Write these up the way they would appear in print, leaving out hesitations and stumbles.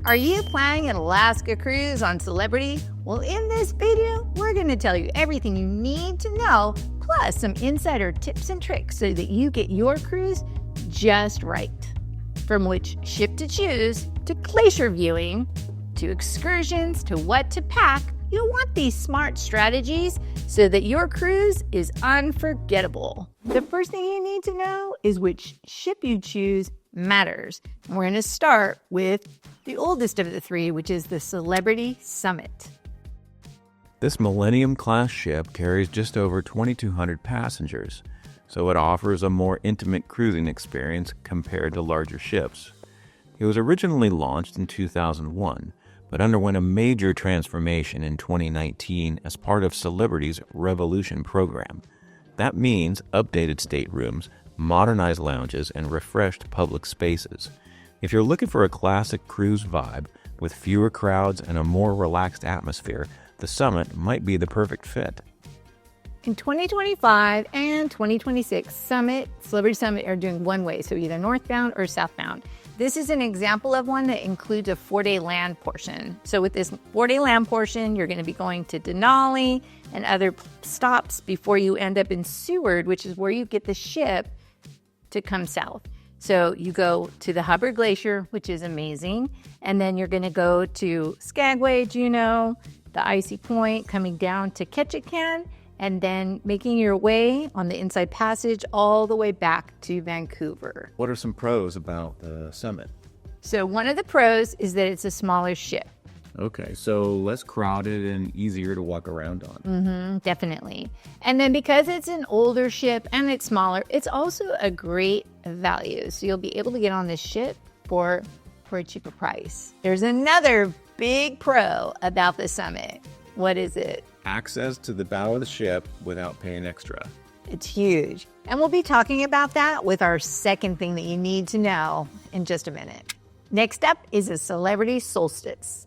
Are you planning an Alaska cruise on Celebrity? Well, in this video, we're going to tell you everything you need to know, plus some insider tips and tricks so that you get your cruise just right. From which ship to choose, to glacier viewing, to excursions, to what to pack, you'll want these smart strategies so that your cruise is unforgettable. The first thing you need to know is which ship you choose matters. And we're going to start with the oldest of the three, which is the Celebrity Summit. This Millennium-class ship carries just over 2,200 passengers, so it offers a more intimate cruising experience compared to larger ships. It was originally launched in 2001, but underwent a major transformation in 2019 as part of Celebrity's Revolution program. That means updated staterooms, modernized lounges, and refreshed public spaces. If you're looking for a classic cruise vibe with fewer crowds and a more relaxed atmosphere, the Summit might be the perfect fit. In 2025 and 2026, Celebrity Summit are doing one way, so either northbound or southbound. This is an example of one that includes a 4-day land portion. So with this 4-day land portion, you're going to be going to Denali and other stops before you end up in Seward, which is where you get the ship to come south. So you go to the Hubbard Glacier, which is amazing, and then you're going to go to Skagway, Juneau, the Icy Point, coming down to Ketchikan, and then making your way on the Inside Passage all the way back to Vancouver. What are some pros about the Summit? So one of the pros is that it's a smaller ship. Okay, so less crowded and easier to walk around on. Definitely. And then because it's an older ship and it's smaller, it's also a great value. So you'll be able to get on this ship for a cheaper price. There's another big pro about the Summit. What is it? Access to the bow of the ship without paying extra. It's huge. And we'll be talking about that with our second thing that you need to know in just a minute. Next up is a Celebrity Solstice.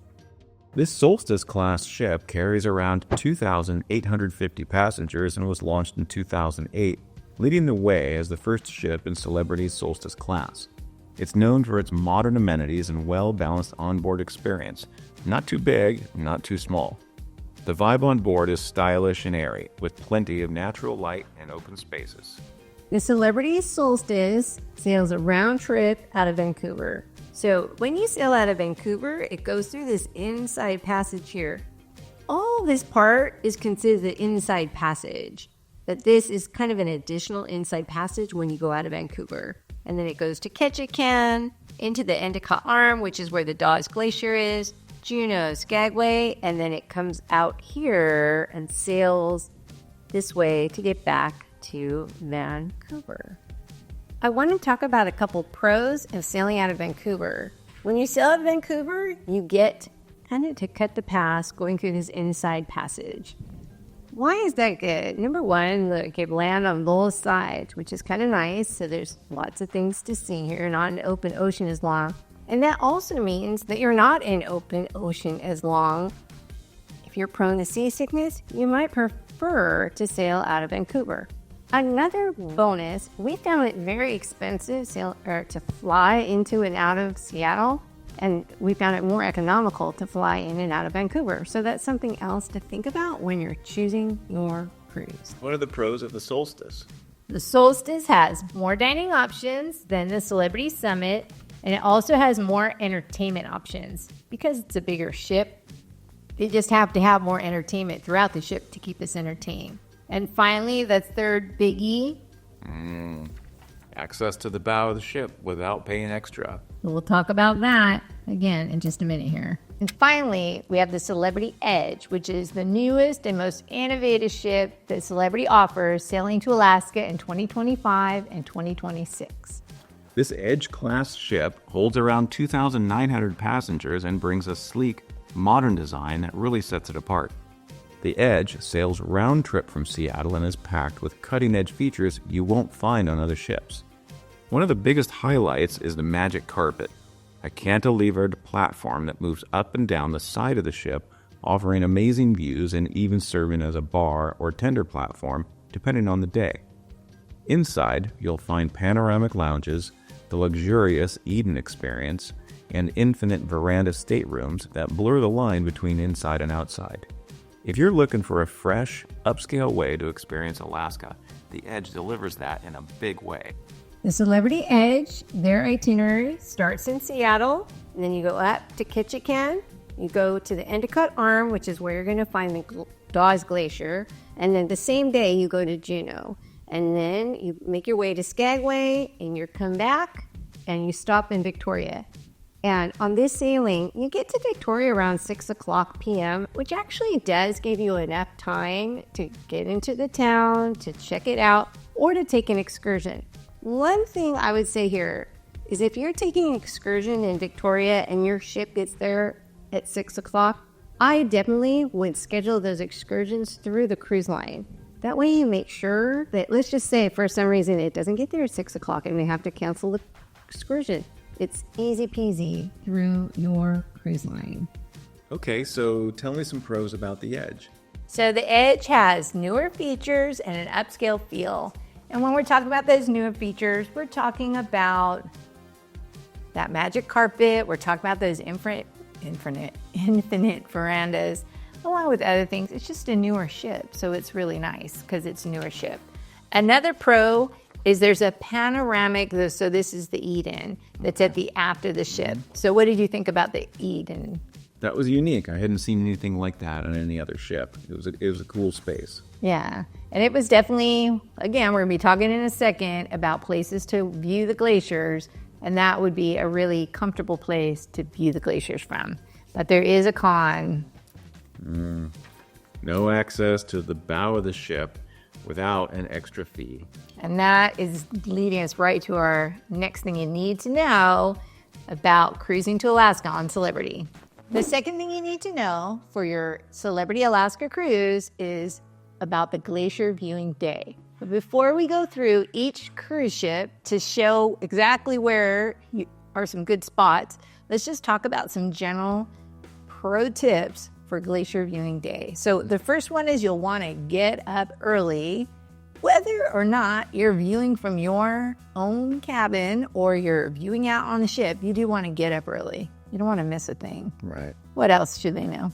This Solstice-class ship carries around 2,850 passengers and was launched in 2008, leading the way as the first ship in Celebrity's Solstice class. It's known for its modern amenities and well-balanced onboard experience. Not too big, not too small. The vibe on board is stylish and airy, with plenty of natural light and open spaces. The Celebrity Solstice sails a round trip out of Vancouver. So when you sail out of Vancouver, it goes through this Inside Passage here. All this part is considered the Inside Passage, but this is kind of an additional Inside Passage when you go out of Vancouver. And then it goes to Ketchikan, into the Endicott Arm, which is where the Dawes Glacier is, Juneau, Skagway, and then it comes out here and sails this way to get back to Vancouver. I want to talk about a couple pros of sailing out of Vancouver. When you sail out of Vancouver, you get kind of to cut the pass going through this Inside Passage. Why is that good? Number one, look, you land on both sides, which is kind of nice. So there's lots of things to see here, not an open ocean as long. And that also means that you're not in open ocean as long. If you're prone to seasickness, you might prefer to sail out of Vancouver. Another bonus, we found it very expensive to fly into and out of Seattle, and we found it more economical to fly in and out of Vancouver. So that's something else to think about when you're choosing your cruise. What are the pros of the Solstice? The Solstice has more dining options than the Celebrity Summit, and it also has more entertainment options. Because it's a bigger ship, they just have to have more entertainment throughout the ship to keep us entertained. And finally, the third biggie. Access to the bow of the ship without paying extra. We'll talk about that again in just a minute here. And finally, we have the Celebrity Edge, which is the newest and most innovative ship that Celebrity offers, sailing to Alaska in 2025 and 2026. This Edge-class ship holds around 2,900 passengers and brings a sleek, modern design that really sets it apart. The Edge sails round trip from Seattle and is packed with cutting-edge features you won't find on other ships. One of the biggest highlights is the Magic Carpet, a cantilevered platform that moves up and down the side of the ship, offering amazing views and even serving as a bar or tender platform, depending on the day. Inside, you'll find panoramic lounges, the luxurious Eden experience, and infinite veranda staterooms that blur the line between inside and outside. If you're looking for a fresh, upscale way to experience Alaska, the Edge delivers that in a big way. The Celebrity Edge, their itinerary starts in Seattle, and then you go up to Ketchikan. You go to the Endicott Arm, which is where you're going to find the Dawes Glacier, and then the same day you go to Juneau. And then you make your way to Skagway, and you come back, and you stop in Victoria. And on this sailing, you get to Victoria around 6 o'clock p.m., which actually does give you enough time to get into the town, to check it out, or to take an excursion. One thing I would say here is if you're taking an excursion in Victoria and your ship gets there at 6 o'clock, I definitely would schedule those excursions through the cruise line. That way you make sure that, let's just say for some reason it doesn't get there at 6 o'clock and they have to cancel the excursion. It's easy peasy through your cruise line. Okay, so tell me some pros about the Edge. So the Edge has newer features and an upscale feel. And when we're talking about those newer features, we're talking about that magic carpet. We're talking about those infinite verandas, along with other things. It's just a newer ship, so it's really nice because it's a newer ship. Another pro is there's a panoramic, so this is the Eden that's at the aft of the ship. So what did you think about the Eden? That was unique. I hadn't seen anything like that on any other ship. It was a cool space. Yeah, and it was definitely, again, we're going to be talking in a second about places to view the glaciers, and that would be a really comfortable place to view the glaciers from. But there is a con. No access to the bow of the ship without an extra fee. And that is leading us right to our next thing you need to know about cruising to Alaska on Celebrity. The second thing you need to know for your Celebrity Alaska cruise is about the Glacier viewing day. But before we go through each cruise ship to show exactly where are some good spots, let's just talk about some general pro tips for Glacier viewing day. So the first one is you'll want to get up early. Whether or not you're viewing from your own cabin or you're viewing out on the ship, you do want to get up early. You don't want to miss a thing. Right. What else should they know?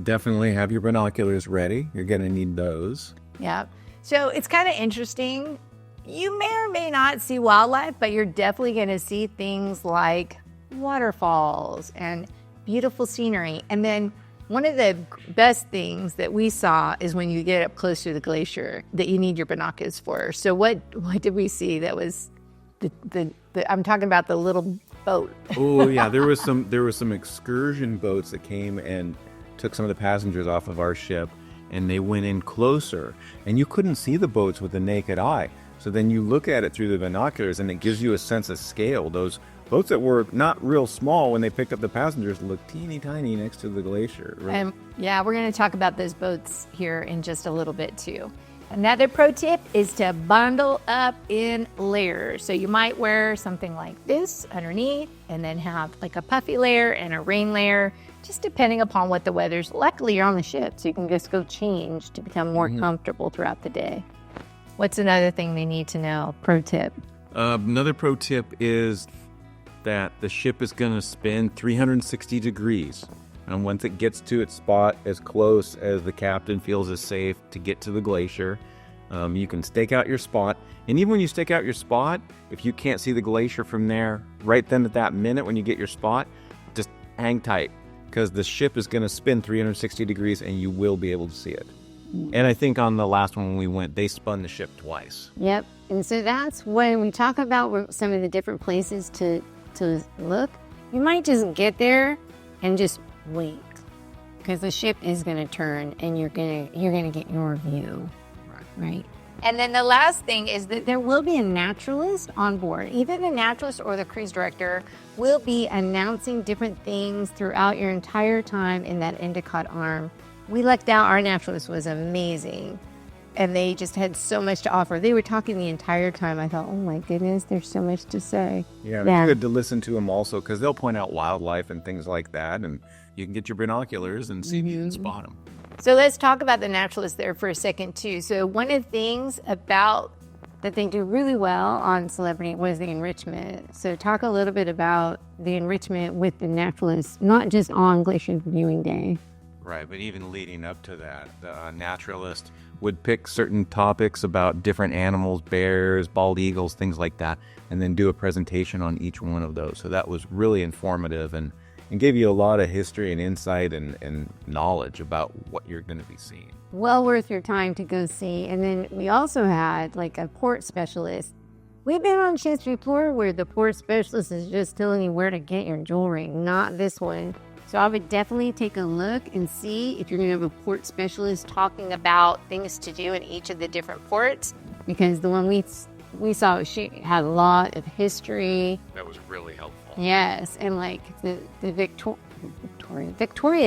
Definitely have your binoculars ready. You're going to need those. Yeah. So it's kind of interesting. You may or may not see wildlife, but you're definitely going to see things like waterfalls and beautiful scenery. And then one of the best things that we saw is when you get up close to the glacier that you need your binoculars for. So what did we see that was the I'm talking about the little boat. Oh yeah, there was some excursion boats that came and took some of the passengers off of our ship, and they went in closer, and you couldn't see the boats with the naked eye. So then you look at it through the binoculars, and it gives you a sense of scale. Those boats that were not real small when they picked up the passengers looked teeny tiny next to the glacier. Right? Yeah, we're going to talk about those boats here in just a little bit too. Another pro tip is to bundle up in layers. So you might wear something like this underneath and then have like a puffy layer and a rain layer, just depending upon what the weather's. Luckily, you're on the ship, so you can just go change to become more comfortable throughout the day. What's another thing they need to know? Pro tip. Another pro tip is that the ship is going to spin 360 degrees. And once it gets to its spot as close as the captain feels is safe to get to the glacier, you can stake out your spot. And even when you stake out your spot, if you can't see the glacier from there, right then at that minute when you get your spot, just hang tight, because the ship is going to spin 360 degrees and you will be able to see it. And I think on the last one when we went, they spun the ship twice. Yep. And so that's when we talk about some of the different places to look. You might just get there and just wait, because the ship is going to turn and you're going to get your view. Right. And then the last thing is that there will be a naturalist on board. Either the naturalist or the cruise director will be announcing different things throughout your entire time in that Endicott Arm. We lucked out. Our naturalist was amazing, and they just had so much to offer. They were talking the entire time. I thought, oh my goodness, there's so much to say. Yeah, it's good to listen to them also, because they'll point out wildlife and things like that, and you can get your binoculars and see if you can spot them. So let's talk about the naturalist there for a second too. So one of the things about that they do really well on Celebrity was the enrichment. So talk a little bit about the enrichment with the naturalists, not just on Glacier Viewing Day. Right, but even leading up to that, the naturalist would pick certain topics about different animals, bears, bald eagles, things like that, and then do a presentation on each one of those. So that was really informative and gave you a lot of history and insight and knowledge about what you're going to be seeing. Well worth your time to go see. And then we also had like a port specialist. We've been on ships before where the port specialist is just telling you where to get your jewelry, not this one. So I would definitely take a look and see if you're going to have a port specialist talking about things to do in each of the different ports, because the one we saw, she had a lot of history. That was really helpful. Yes, and like the Victoria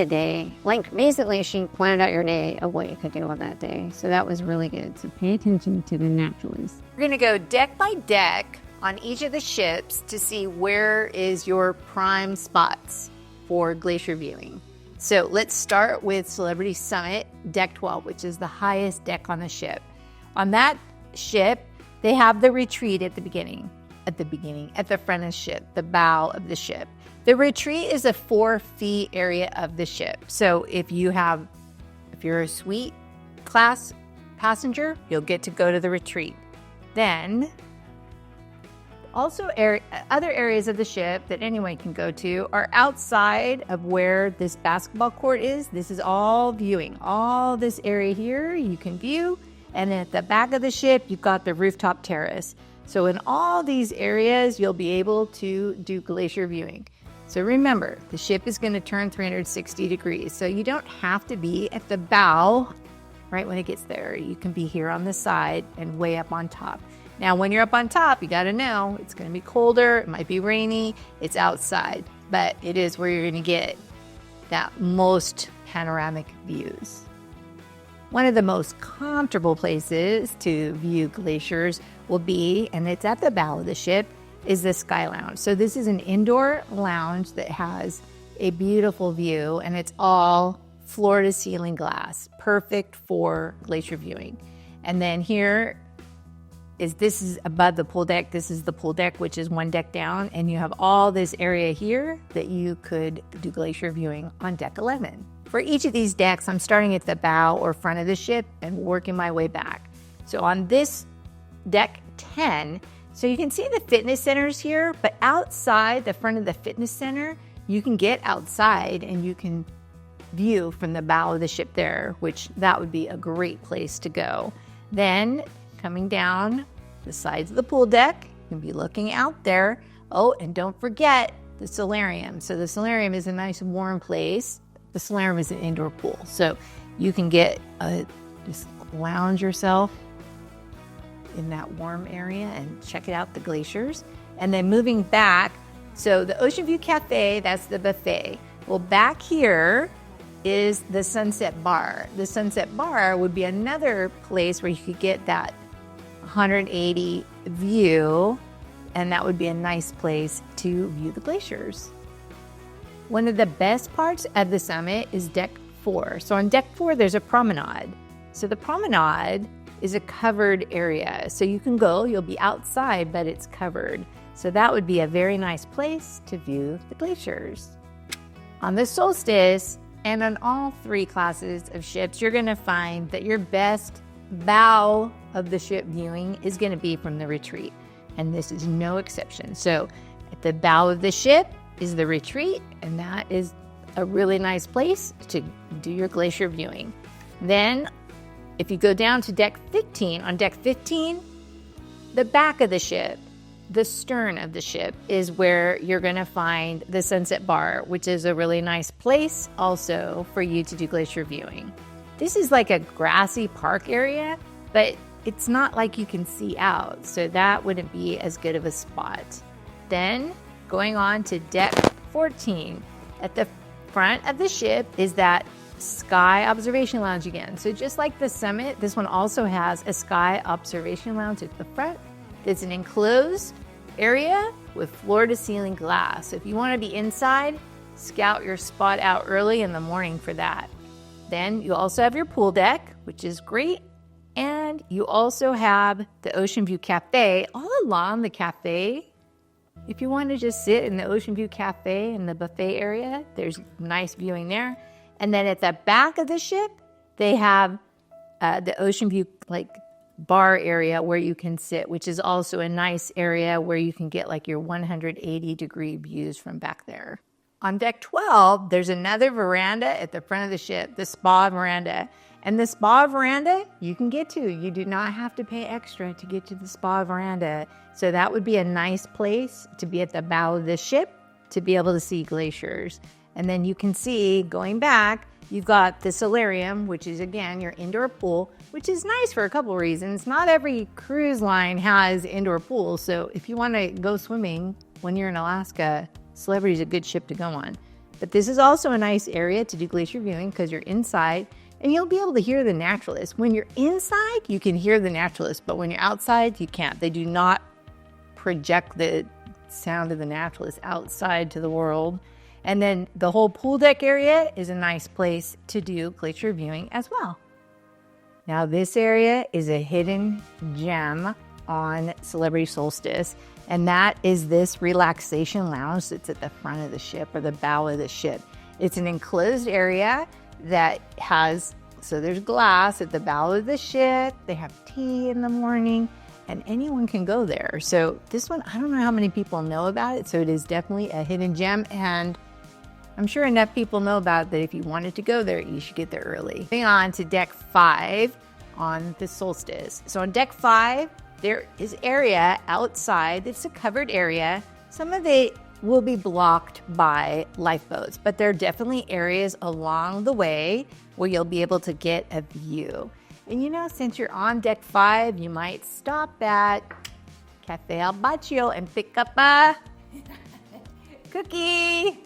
Day, like basically she planned out your day of what you could do on that day. So that was really good. So pay attention to the naturalists. We're going to go deck by deck on each of the ships to see where is your prime spots for glacier viewing. So let's start with Celebrity Summit, Deck 12, which is the highest deck on the ship. On that ship, they have the retreat at the front of the ship, the bow of the ship. The retreat is a 4-feet area of the ship. So if you're a suite class passenger, you'll get to go to the retreat. Then also other areas of the ship that anyone can go to are outside of where this basketball court is. This is all viewing. All this area here you can view. And then at the back of the ship, you've got the rooftop terrace. So in all these areas, you'll be able to do glacier viewing. So remember, the ship is going to turn 360 degrees. So you don't have to be at the bow right when it gets there. You can be here on the side and way up on top. Now, when you're up on top, you got to know it's going to be colder. It might be rainy. It's outside, but it is where you're going to get that most panoramic views. One of the most comfortable places to view glaciers will be, and it's at the bow of the ship, is the Sky Lounge. So this is an indoor lounge that has a beautiful view, and it's all floor-to-ceiling glass, perfect for glacier viewing. And then here this is above the pool deck. This is the pool deck, which is one deck down, and you have all this area here that you could do glacier viewing on deck 11. For each of these decks, I'm starting at the bow or front of the ship and working my way back. So on this deck 10, so you can see the fitness centers here, but outside the front of the fitness center, you can get outside and you can view from the bow of the ship there, which that would be a great place to go. Then coming down the sides of the pool deck, you can be looking out there. Oh, and don't forget the solarium. So the solarium is a nice warm place. The solarium is an indoor pool. So you can just lounge yourself in that warm area and check it out, the glaciers. And then moving back, so the Ocean View Cafe, that's the buffet. Well, back here is the Sunset Bar. The Sunset Bar would be another place where you could get that 180 view, and that would be a nice place to view the glaciers. One of the best parts of the summit is Deck 4. So on Deck 4, there's a promenade. So the promenade is a covered area. So you can go, you'll be outside, but it's covered. So that would be a very nice place to view the glaciers. On the Solstice, and on all 3 classes of ships, you're going to find that your best bow of the ship viewing is going to be from the retreat. And this is no exception. So at the bow of the ship is the retreat, and that is a really nice place to do your glacier viewing. Then if you go down to Deck 15, on Deck 15, the back of the ship, the stern of the ship, is where you're going to find the Sunset Bar, which is a really nice place also for you to do glacier viewing. This is like a grassy park area, but it's not like you can see out, so that wouldn't be as good of a spot. Then going on to Deck 14, at the front of the ship is that Sky Observation Lounge again. So just like the Summit, this one also has a Sky Observation Lounge at the front. It's an enclosed area with floor-to-ceiling glass. So if you want to be inside, scout your spot out early in the morning for that. Then you also have your pool deck, which is great. And you also have the Ocean View Cafe. All along the cafe, if you want to just sit in the Ocean View Cafe in the buffet area, there's nice viewing there. And then at the back of the ship, they have the Ocean View bar area where you can sit, which is also a nice area where you can get your 180-degree views from back there. On deck 12, there's another veranda at the front of the ship, the spa veranda. And the spa veranda, you can get to. You do not have to pay extra to get to the spa veranda. So that would be a nice place to be at the bow of the ship to be able to see glaciers. And then you can see, going back, you've got the solarium, which is, again, your indoor pool, which is nice for a couple reasons. Not every cruise line has indoor pools. So if you want to go swimming when you're in Alaska, Celebrity is a good ship to go on. But this is also a nice area to do glacier viewing because you're inside and you'll be able to hear the naturalists. When you're inside, you can hear the naturalists, but when you're outside, you can't. They do not project the sound of the naturalists outside to the world. And then the whole pool deck area is a nice place to do glacier viewing as well. Now this area is a hidden gem on Celebrity Solstice, and that is this relaxation lounge that's at the front of the ship or the bow of the ship. It's an enclosed area that has, so there's glass at the bow of the ship. They have tea in the morning and anyone can go there. So this one, I don't know how many people know about it. So it is definitely a hidden gem. And I'm sure enough people know about it that if you wanted to go there, you should get there early. Moving on to deck 5 on the Solstice. So on deck 5, there is area outside. It's a covered area. Some of it will be blocked by lifeboats, but there are definitely areas along the way where you'll be able to get a view. And you know, since you're on deck 5, you might stop at Cafe Al Baccio and pick up a cookie.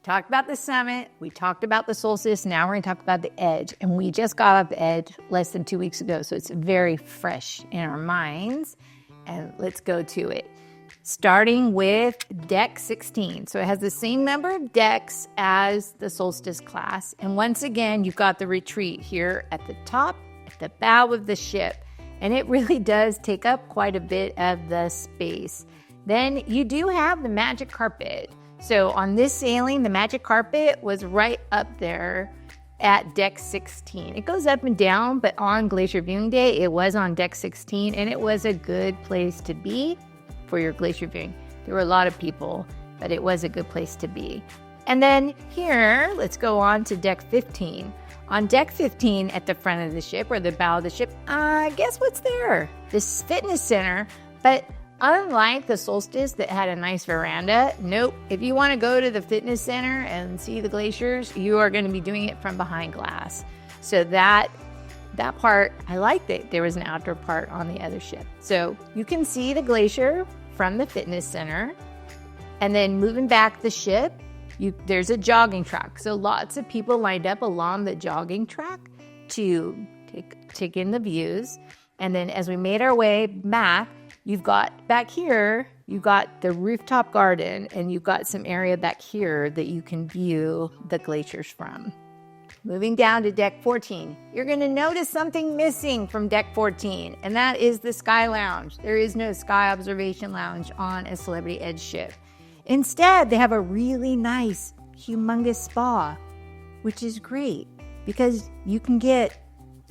Talked about the summit, we talked about the Solstice, now we're going to talk about the Edge. And we just got off the Edge less than 2 weeks ago, so it's very fresh in our minds. And let's go to it. Starting with deck 16. So it has the same number of decks as the Solstice class. And once again, you've got the retreat here at the top, at the bow of the ship. And it really does take up quite a bit of the space. Then you do have the magic carpet. So on this sailing, the magic carpet was right up there at deck 16. It goes up and down, but on Glacier Viewing Day, it was on deck 16, and it was a good place to be for your glacier viewing. There were a lot of people, but it was a good place to be. And then here, let's go on to deck 15. On deck 15 at the front of the ship or the bow of the ship, guess what's there? This fitness center, but unlike the Solstice that had a nice veranda, nope. If you want to go to the fitness center and see the glaciers, you are going to be doing it from behind glass. So that part, I liked it. There was an outdoor part on the other ship. So you can see the glacier from the fitness center. And then moving back the ship, there's a jogging track. So lots of people lined up along the jogging track to take in the views. And then as we made our way back, you've got back here, you've got the rooftop garden, and you've got some area back here that you can view the glaciers from. Moving down to deck 14, you're going to notice something missing from deck 14, and that is the Sky Lounge. There is no Sky Observation Lounge on a Celebrity Edge ship. Instead, they have a really nice, humongous spa, which is great because you can get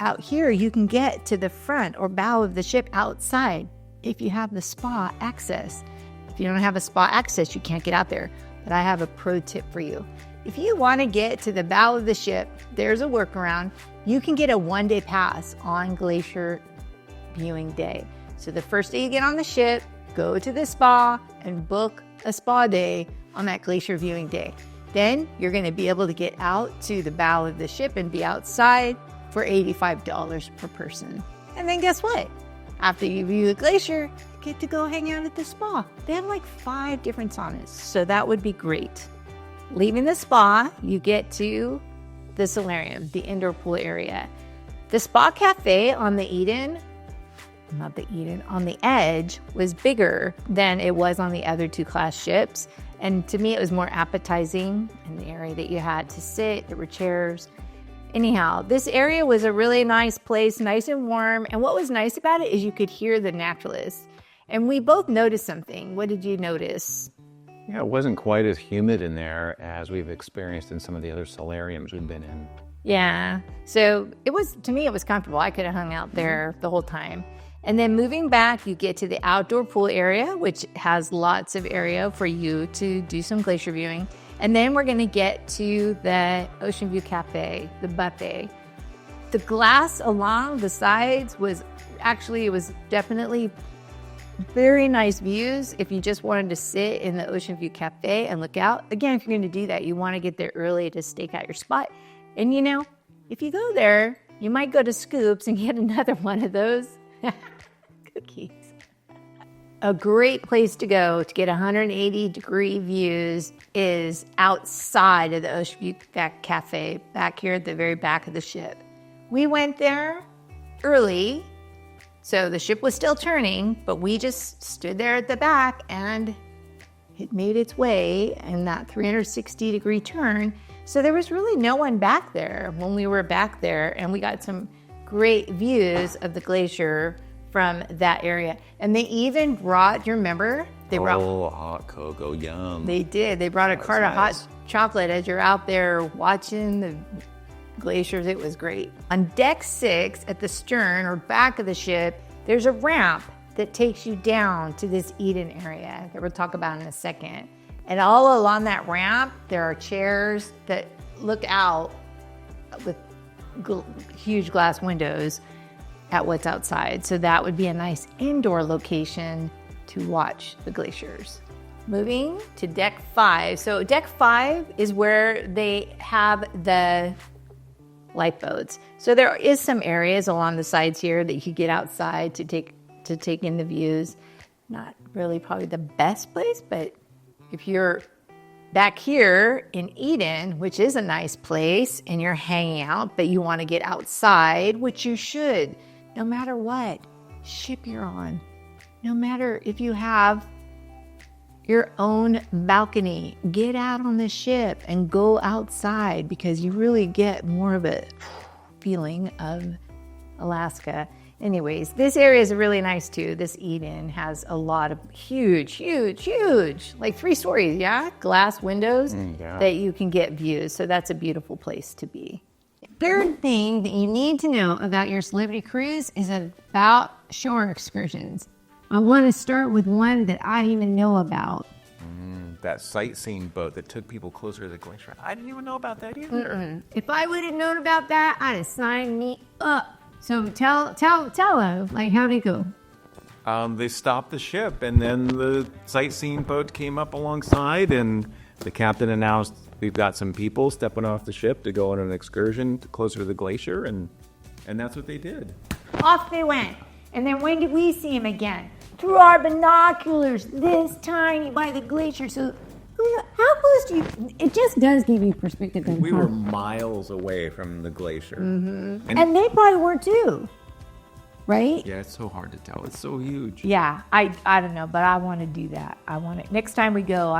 out here, you can get to the front or bow of the ship outside if you have the spa access. If you don't have a spa access, you can't get out there. But I have a pro tip for you. If you want to get to the bow of the ship, there's a workaround. You can get a one-day pass on Glacier Viewing Day. So the first day you get on the ship, go to the spa and book a spa day on that Glacier Viewing Day. Then you're going to be able to get out to the bow of the ship and be outside for $85 per person. And then guess what? After you view the glacier, you get to go hang out at the spa. They have like 5 different saunas, so that would be great. Leaving the spa, you get to the solarium, the indoor pool area. The spa cafe on the on the Edge was bigger than it was on the other 2 class ships. And to me, it was more appetizing in the area that you had to sit. There were chairs. Anyhow, this area was a really nice place, nice and warm. And what was nice about it is you could hear the naturalists. And we both noticed something. What did you notice? Yeah, it wasn't quite as humid in there as we've experienced in some of the other solariums we've been in. Yeah. So to me, it was comfortable. I could have hung out there the whole time. And then moving back, you get to the outdoor pool area, which has lots of area for you to do some glacier viewing. And then we're going to get to the Ocean View Cafe, the buffet. The glass along the sides was definitely very nice views if you just wanted to sit in the Ocean View Cafe and look out. Again, if you're going to do that, you want to get there early to stake out your spot. And if you go there, you might go to Scoops and get another one of those cookies. A great place to go to get 180-degree views is outside of the Ocean View Cafe, back here at the very back of the ship. We went there early, so the ship was still turning, but we just stood there at the back and it made its way in that 360-degree turn. So there was really no one back there when we were back there, and we got some great views of the glacier from that area. And they even brought, do you remember? Hot cocoa, yum. They did. They brought a cart of hot chocolate as you're out there watching the glaciers. It was great. On deck 6 at the stern or back of the ship, there's a ramp that takes you down to this Eden area that we'll talk about in a second. And all along that ramp, there are chairs that look out with huge glass windows at what's outside. So that would be a nice indoor location to watch the glaciers. Moving to deck 5. So deck 5 is where they have the lifeboats. So there is some areas along the sides here that you could get outside to take in the views. Not really probably the best place, but if you're back here in Eden, which is a nice place, and you're hanging out, but you want to get outside, which you should, no matter what ship you're on, no matter if you have your own balcony, get out on the ship and go outside, because you really get more of a feeling of Alaska. Anyways, this area is really nice too. This Eden has a lot of huge, like 3 stories, glass windows that you can get views. So that's a beautiful place to be. Third thing that you need to know about your celebrity cruise is about shore excursions. I want to start with one that I even know about. That sightseeing boat that took people closer to the glacier. I didn't even know about that either. If I would have known about that, I'd have signed me up. So tell them, like, how'd it go? They stopped the ship, and then the sightseeing boat came up alongside, and the captain announced, we've got some people stepping off the ship to go on an excursion closer to the glacier, and that's what they did. Off they went. And then when did we see him again? Through our binoculars, this tiny by the glacier. So how close do you, it just does give you perspective. We were miles away from the glacier. Mm-hmm. And they probably were too, right? Yeah, it's so hard to tell. It's so huge. Yeah, I don't know, but I want to do that. Next time we go,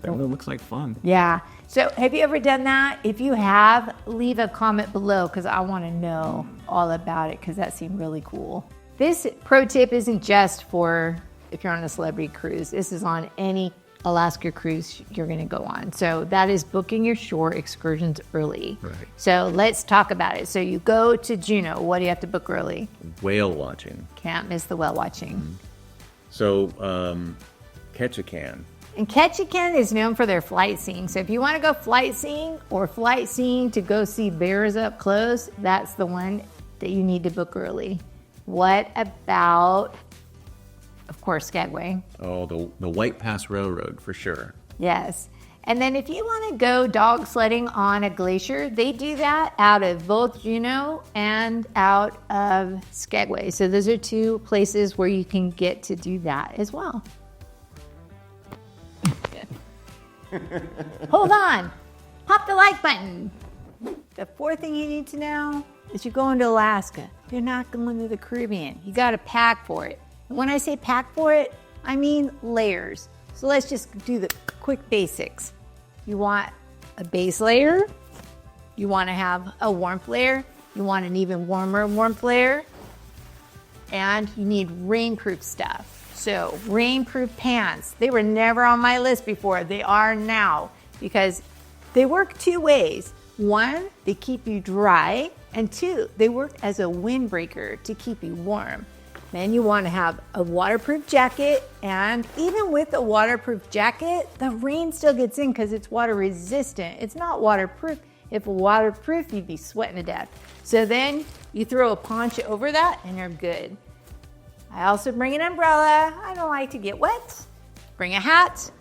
That one looks like fun. Yeah. So have you ever done that? If you have, leave a comment below, because I want to know all about it, because that seemed really cool. This pro tip isn't just for if you're on a celebrity cruise. This is on any Alaska cruise you're going to go on. So that is booking your shore excursions early. Right. So let's talk about it. So you go to Juneau. What do you have to book early? Whale watching. Can't miss the whale watching. Mm-hmm. So Ketchikan. And Ketchikan is known for their flight seeing. So if you want to go flight seeing to go see bears up close, that's the one that you need to book early. What about, of course, Skagway? Oh, the White Pass Railroad, for sure. Yes. And then if you want to go dog sledding on a glacier, they do that out of both Juneau and out of Skagway. So those are 2 places where you can get to do that as well. Hold on. Pop the like button. The 4th thing you need to know is you're going to Alaska. You're not going to the Caribbean. You got to pack for it. And when I say pack for it, I mean layers. So let's just do the quick basics. You want a base layer, You want to have a warmth layer. You want an even warmer warmth layer. And you need rainproof stuff. So rainproof pants. They were never on my list before. They are now because they work two ways. One, they keep you dry. And two, they work as a windbreaker to keep you warm. Then you want to have a waterproof jacket, and even with a waterproof jacket, the rain still gets in because it's water resistant. It's not waterproof. If it were waterproof, you'd be sweating to death. So then you throw a poncho over that and you're good. I also bring an umbrella. I don't like to get wet. Bring a hat,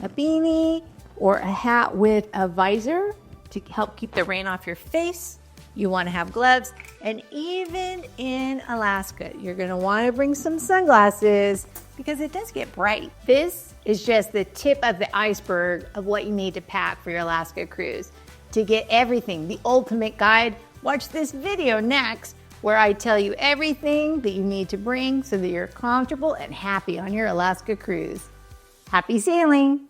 a beanie, or a hat with a visor to help keep the rain off your face. You want to have gloves, and even in Alaska, you're going to want to bring some sunglasses because it does get bright. This is just the tip of the iceberg of what you need to pack for your Alaska cruise. To get everything, the ultimate guide, watch this video next where I tell you everything that you need to bring so that you're comfortable and happy on your Alaska cruise. Happy sailing!